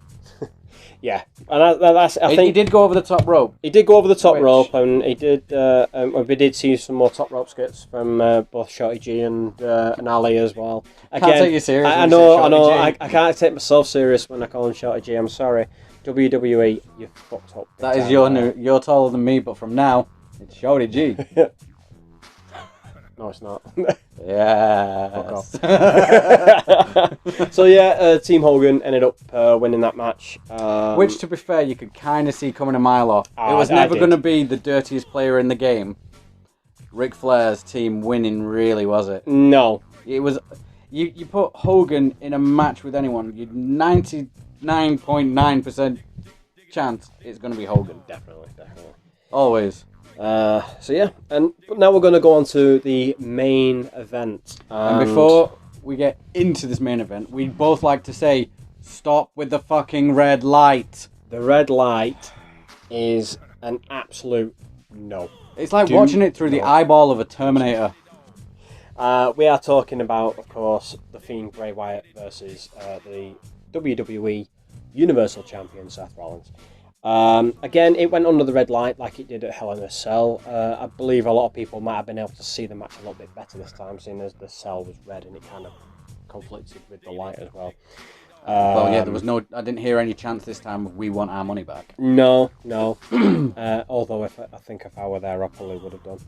Yeah, and that's. I think he did go over the top rope. He did go over the top rope, and he did. We did see some more top rope skits from both Shorty G and Ali as well. Again, Can't take you serious. I know. I can't take myself serious when I call him Shorty G. I'm sorry, WWE, you fucked up. That is you're taller than me, but from now it's Shorty G. No, it's not. Yeah. Fuck off. So yeah, Team Hogan ended up winning that match. Which, to be fair, you could kind of see coming a mile off. It was never going to be the dirtiest player in the game. Ric Flair's team winning, really, was it? No. It was. You put Hogan in a match with anyone, you'd 99.9% chance it's going to be Hogan. Definitely. Always. So yeah, but now we're going to go on to the main event. And before we get into this main event, we'd both like to say, stop with the fucking red light. The red light is an absolute no. It's like watching it through the eyeball of a Terminator. We are talking about, of course, The Fiend Bray Wyatt versus the WWE Universal Champion Seth Rollins. Again, it went under the red light like it did at Hell in a Cell. I believe a lot of people might have been able to see the match a little bit better this time, seeing as the cell was red and it kind of conflicted with the light as well. Well, yeah, there was no. I didn't hear any chance this time of "We want our money back." No. Although I think if I were there, I probably would have done.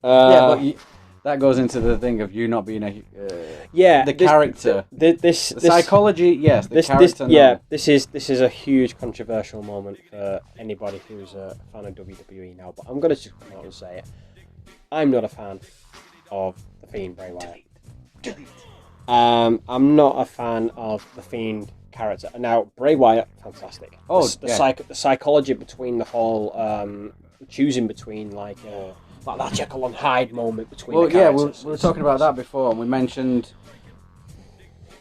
Yeah, but that goes into the thing of you not being a the character. The psychology, yes. The character. This is a huge controversial moment for anybody who's a fan of WWE now. But I'm gonna just come out and say it. I'm not a fan of The Fiend Bray Wyatt. Delete. I'm not a fan of the Fiend character. Now, Bray Wyatt, fantastic. Oh, the psychology between the whole choosing between like that Jekyll and Hyde moment between. Well, the characters. we were talking about that before, and we mentioned.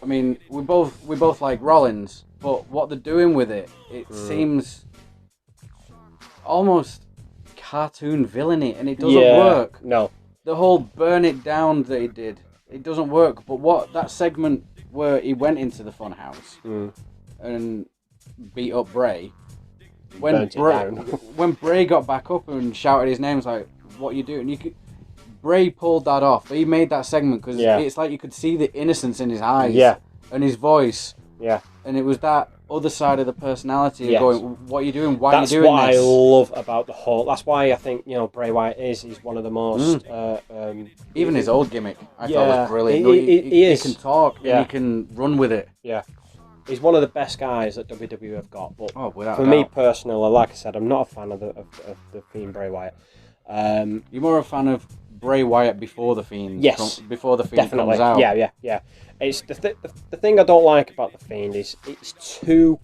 I mean, we both like Rollins, but what they're doing with it seems almost cartoon villainy, and it doesn't work. No, the whole burn it down that he did. It doesn't work, but what that segment where he went into the funhouse and beat up Bray, when Bray got back up and shouted his name, like, "What you doing?" Bray pulled that off. He made that segment because it's like you could see the innocence in his eyes and his voice. Yeah, and it was that other side of the personality of going, "What are you doing? Why are you doing this?" That's what I love about the whole. That's why I think Bray Wyatt is one of the most. Even his old gimmick, I thought was brilliant. He can talk and he can run with it. Yeah, he's one of the best guys that WWE have got. But for me personally, like I said, I'm not a fan of the Fiend Bray Wyatt. You're more a fan of Bray Wyatt before the Fiend. Yes, before the Fiend comes out. Yeah. It's the thing I don't like about the Fiend is it's too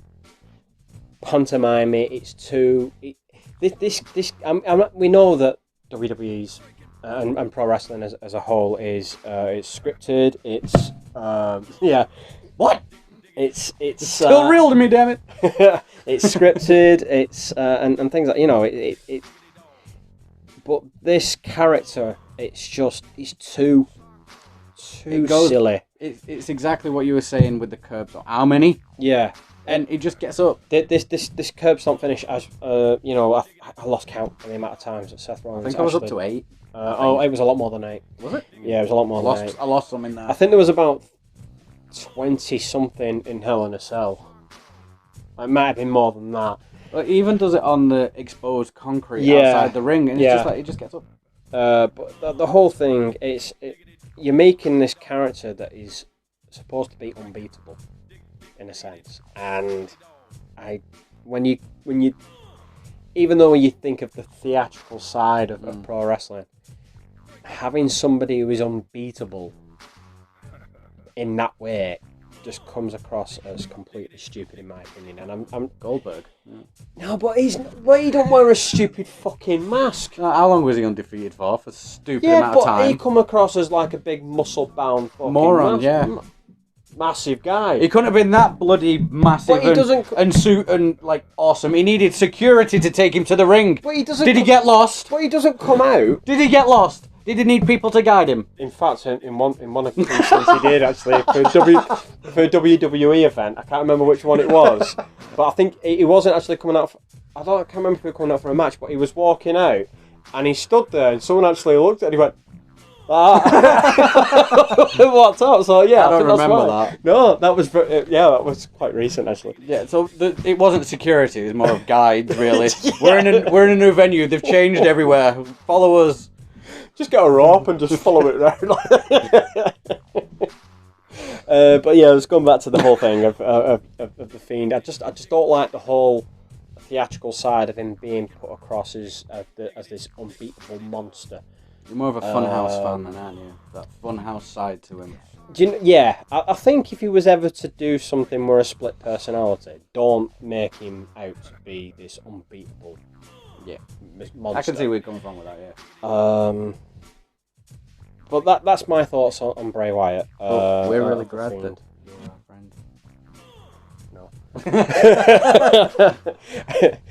pantomime. It's too we know that WWE's and pro wrestling as a whole is it's scripted. It's what? It's still real to me, damn it. It's scripted. It's and things like it. But this character, it's too silly. It's exactly what you were saying with the curb stomp. How many? Yeah. And it just gets up. This curb stomp finish, as I lost count on the amount of times that Seth Rollins. I think I was up to 8. It was a lot more than 8. Was it? Yeah, it was a lot more than 8. I lost some in there. I think there was about 20 something in Hell in a Cell. It might have been more than that. But he even does it on the exposed concrete outside the ring, and it's just like it just gets up. But the whole thing is, you're making this character that is supposed to be unbeatable, in a sense. And when you even though you think of the theatrical side of pro wrestling, having somebody who is unbeatable in that way just comes across as completely stupid in my opinion. And I'm Goldberg. No, but he don't wear a stupid fucking mask. How long was he undefeated for? For a stupid amount of time. Yeah, but he come across as like a big muscle-bound fucking moron. Massive guy. He couldn't have been that bloody massive and suit and like awesome. He needed security to take him to the ring. But he doesn't. Did he get lost? But he doesn't come out. Did he get lost? Did he need people to guide him? In fact, in one of the instances he did actually for a WWE event. I can't remember which one it was, but I think he wasn't actually coming out. I can't remember if he was coming out for a match, but he was walking out, and he stood there, and someone actually looked at him and he went, "What's up?" So yeah, I don't remember that. No, that was that was quite recent actually. Yeah, so it wasn't security; it was more of guides, really. We're in a new venue. They've changed everywhere. Follow us. Just get a rope and just follow it round. But yeah, let's go back to the whole thing of the Fiend. I just don't like the whole theatrical side of him being put across as this unbeatable monster. You're more of a Funhouse fan than aren't you? That Funhouse side to him. I think if he was ever to do something where a split personality, don't make him out to be this unbeatable monster. I can see where you're coming from with that, yeah. But that's my thoughts on Bray Wyatt. We're really glad that you're our friend. No.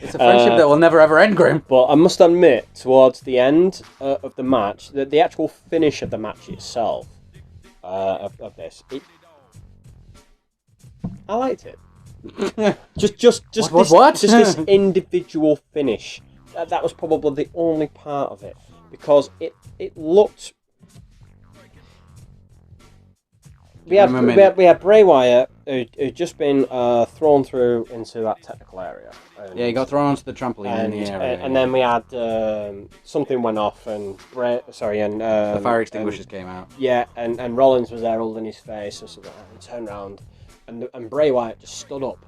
It's a friendship that will never ever end, Grim. But I must admit, towards the end of the match, the actual finish of the match itself, of this, I liked it. just this individual finish. That was probably the only part of it, because it looked. We had Bray Wyatt who'd just been thrown through into that technical area. He got thrown onto the trampoline in the area. And then we had something went off, and the fire extinguishers came out. Yeah, and Rollins was there holding his face and something, and turned around, and Bray Wyatt just stood up,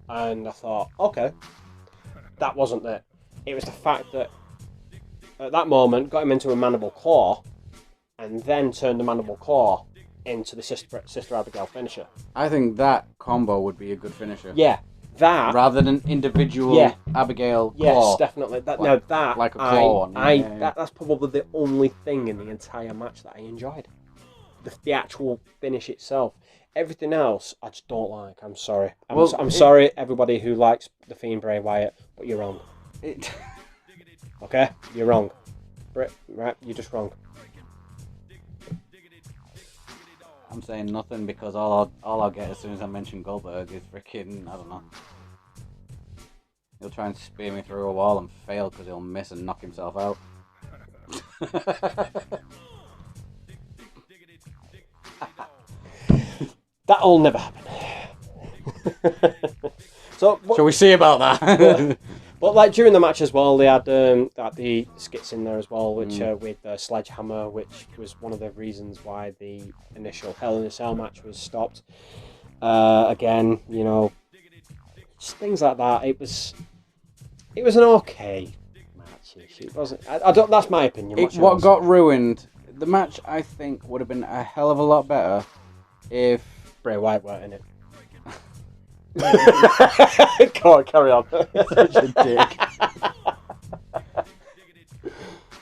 and I thought, okay, that wasn't it. It was the fact that at that moment got him into a mandible claw, and then turned the mandible claw into the Sister Abigail finisher. I think that combo would be a good finisher. Yeah, that rather than individual Abigail claw. Yes, definitely. Like a claw one. That's probably the only thing in the entire match that I enjoyed. The actual finish itself. Everything else, I just don't like. I'm sorry. I'm sorry, everybody who likes the Fiend Bray Wyatt, but you're wrong. Okay, you're wrong. Right, you're just wrong. I'm saying nothing because all I'll get as soon as I mention Goldberg is freaking, I don't know. He'll try and spear me through a wall and fail because he'll miss and knock himself out. That'll never happen. So, shall we see about that? But like during the match as well, they had the skits in there as well, which with Sledgehammer, which was one of the reasons why the initial Hell in a Cell match was stopped. Again, just things like that. It was an okay match. It wasn't. I don't. That's my opinion. What got ruined? The match, I think, would have been a hell of a lot better if Bray Wyatt weren't in it. Go on, carry on. Such a dick.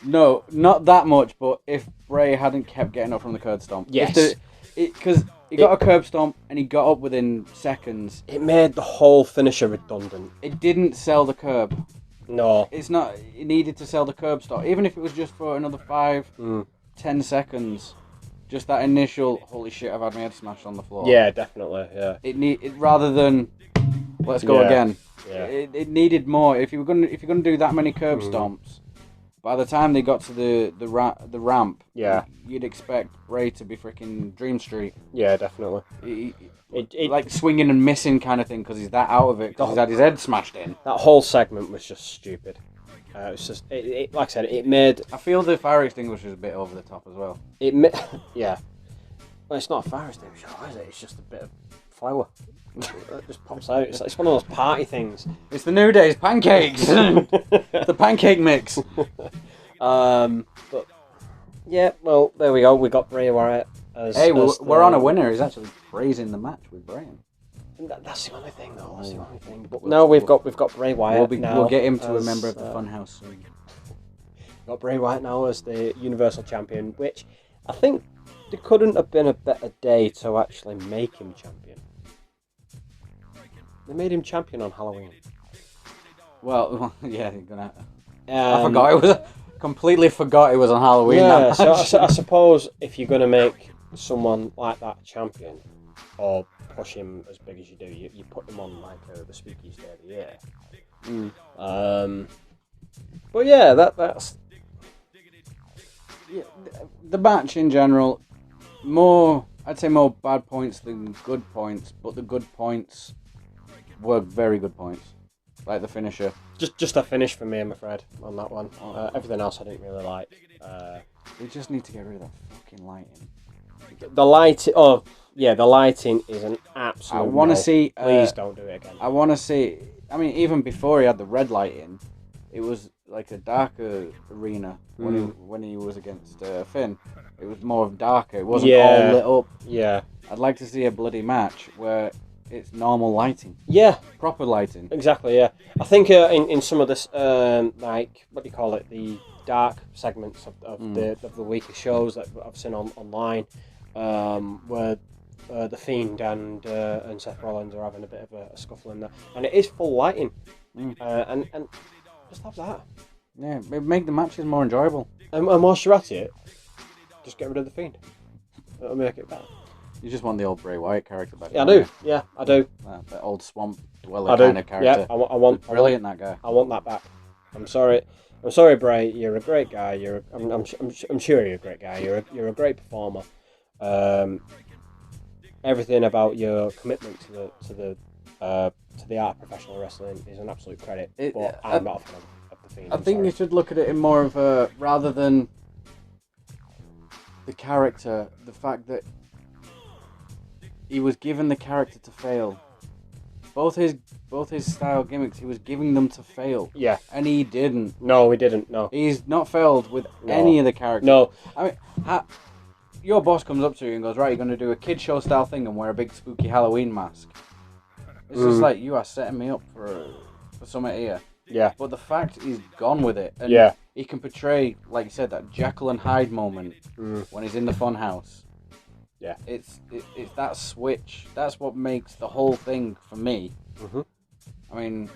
No, not that much, but if Bray hadn't kept getting up from the curb stomp. Yes. Because he got a curb stomp and he got up within seconds. It made the whole finisher redundant. It didn't sell the curb. No. It's not. It needed to sell the curb stomp. Even if it was just for another 5-10 seconds. Just that initial, holy shit, I've had my head smashed on the floor. Yeah, definitely, yeah. It rather than, let's go again. Yeah. It needed more. If you're gonna do that many curb stomps, by the time they got to the ramp, you'd expect Bray to be freaking Dream Street. Yeah, definitely. It like swinging and missing kind of thing because he's that out of it because he's had his head smashed in. That whole segment was just stupid. It's just, like I said, it made... I feel the fire extinguisher is a bit over the top as well. Yeah. Well, it's not a fire extinguisher, is it? It's just a bit of flour. It just pops out. It's one of those party things. It's the New Day's pancakes! The pancake mix! But, yeah, well, there we go. We got Bray Wyatt as... Hey, we're on a winner. He's actually praising the match with Bray. That's the only thing, though. That's the only thing. But no, we've got Bray Wyatt now. We'll get him to a member of the Funhouse soon. We've got Bray Wyatt now as the Universal Champion, which I think there couldn't have been a better day to actually make him champion. They made him champion on Halloween. Well, yeah, you're gonna. I forgot it was. completely forgot it was on Halloween. Yeah, that match. so I suppose if you're going to make someone like that champion, or push him as big as you do, you put him on like the spookiest day of the year. But yeah, that's... Yeah, the match in general, I'd say more bad points than good points, but the good points were very good points. Like the finisher. Just a finish for me, I'm afraid, on that one. Everything else I didn't really like. We just need to get rid of that fucking lighting. The lighting, the lighting is an absolute. I want to see. Please don't do it again. I want to see. I mean, even before he had the red lighting, it was like a darker arena when he was against Finn. It was more darker. It wasn't all lit up. Yeah. I'd like to see a bloody match where it's normal lighting. Yeah. Proper lighting. Exactly, yeah. I think in some of this, like, what do you call it, the dark segments of the weekly shows that I've seen online, where The Fiend and Seth Rollins are having a bit of a scuffle in there. And it is full lighting. And just have that. Yeah, it make the matches more enjoyable. And whilst you're at it, just get rid of The Fiend. It'll make it better. You just want the old Bray Wyatt character back. Yeah, I do. Yeah, I do. That old swamp dweller kind of character. Yeah, I want. Brilliant, that guy. I want that back. I'm sorry, Bray. You're a great guy. I'm sure you're a great guy. You're a great performer. Everything about your commitment to the art of professional wrestling is an absolute credit. But I'm not a fan of The Fiend. I think you should look at it in more of a, rather than the character, the fact that he was given the character to fail. Both his style gimmicks, he was giving them to fail. Yeah. And he didn't. No, he didn't. No. He's not failed with any of the characters. No. I mean, your boss comes up to you and goes, right, you're going to do a kid show style thing and wear a big spooky Halloween mask. It's just like, you are setting me up for something here. Yeah. But the fact he's gone with it. And he can portray, like you said, that Jekyll and Hyde moment when he's in the funhouse. Yeah. It's that switch. That's what makes the whole thing for me. I mean,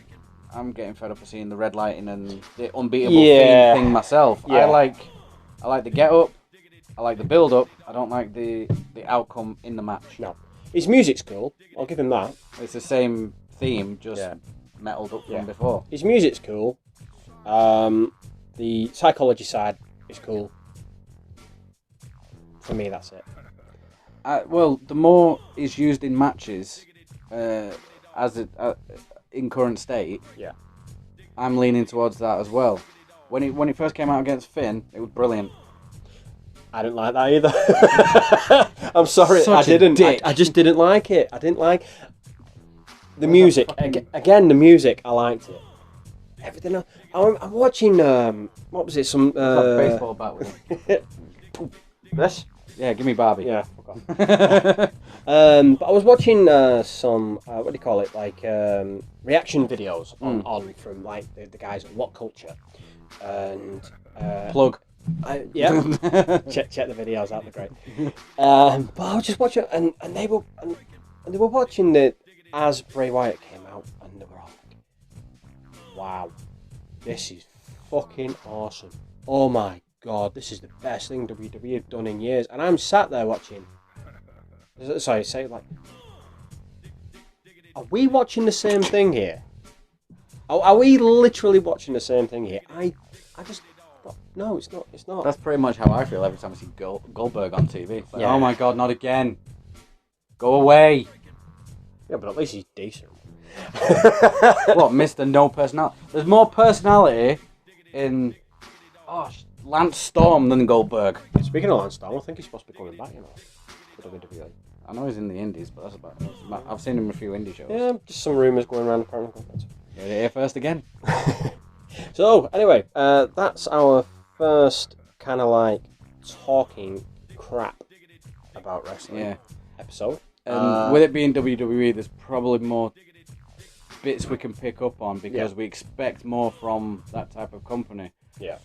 I'm getting fed up of seeing the red lighting and the unbeatable Fiend thing myself. Yeah. I like the get up. I like the build up. I don't like the outcome in the match. No. His music's cool. I'll give him that. It's the same theme, just metalled up from before. His music's cool. The psychology side is cool. For me, that's it. Well, the more is used in matches, in current state, I'm leaning towards that as well. When it first came out against Finn, it was brilliant. I didn't like that either. I'm sorry, I didn't. I just didn't like it. I didn't like the music. Again, the music, I liked it. Everything else. I'm watching. What was it? Some baseball bat with this. Yeah, give me Barbie. Yeah, fuck off. But I was watching some, what do you call it, like reaction videos on from like the guys at What Culture, and plug. Check the videos out. They're great. But I was just watching, and they were watching it as Bray Wyatt came out, and they were all like, "Wow, this is fucking awesome! Oh my God, this is the best thing WWE have done in years." And I'm sat there watching. Sorry, say it like, are we watching the same thing here? Are we literally watching the same thing here? I just thought, no, it's not. It's not. That's pretty much how I feel every time I see Goldberg on TV. It's like, oh my God, not again! Go away! Yeah, but at least he's decent. What, Mr. No Personality? There's more personality in Lance Storm than Goldberg. Speaking of Lance Storm, I think he's supposed to be coming back, you know, for WWE. I know he's in the Indies, but that's about it. I've seen him in a few indie shows. Yeah, just some rumours going around apparently. You're here first again. So, anyway, that's our first kind of like talking crap about wrestling episode. And with it being WWE, there's probably more bits we can pick up on because we expect more from that type of company. Yeah.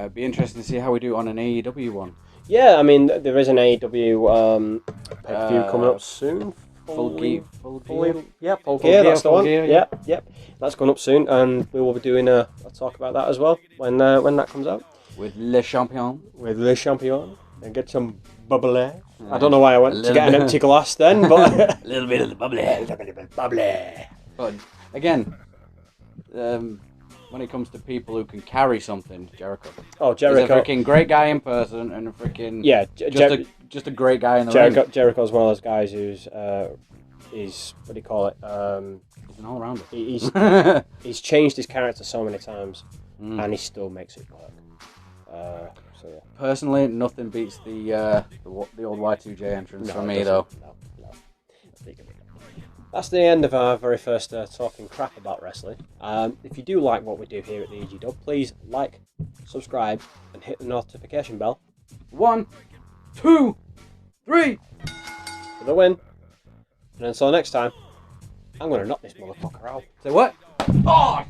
Be interesting to see how we do on an AEW one. Yeah, I mean, there is an AEW pay-per-view coming up soon Full gear. Yeah, full gear. That's the one. Gear, yeah. Yep. That's going up soon, and we will be doing a talk about that as well when that comes out. With Le Champion. And get some bubbly. I don't know why I went to get an empty glass then, but a little bit of the bubbly. But again, when it comes to people who can carry something, Jericho. Oh, Jericho. He's a freaking great guy in person and a freaking just a great guy in the ring. Jericho's one of those guys who's he's what do you call it? He's an all-rounder. He's changed his character so many times, and he still makes it work. So yeah. Personally, nothing beats the old Y2J entrance for me though. No. That's the end of our very first talking crap about wrestling. If you do like what we do here at the EGW, please like, subscribe, and hit the notification bell. 1, 2, 3 for the win. And until next time, I'm gonna knock this motherfucker out. Say what? Oh!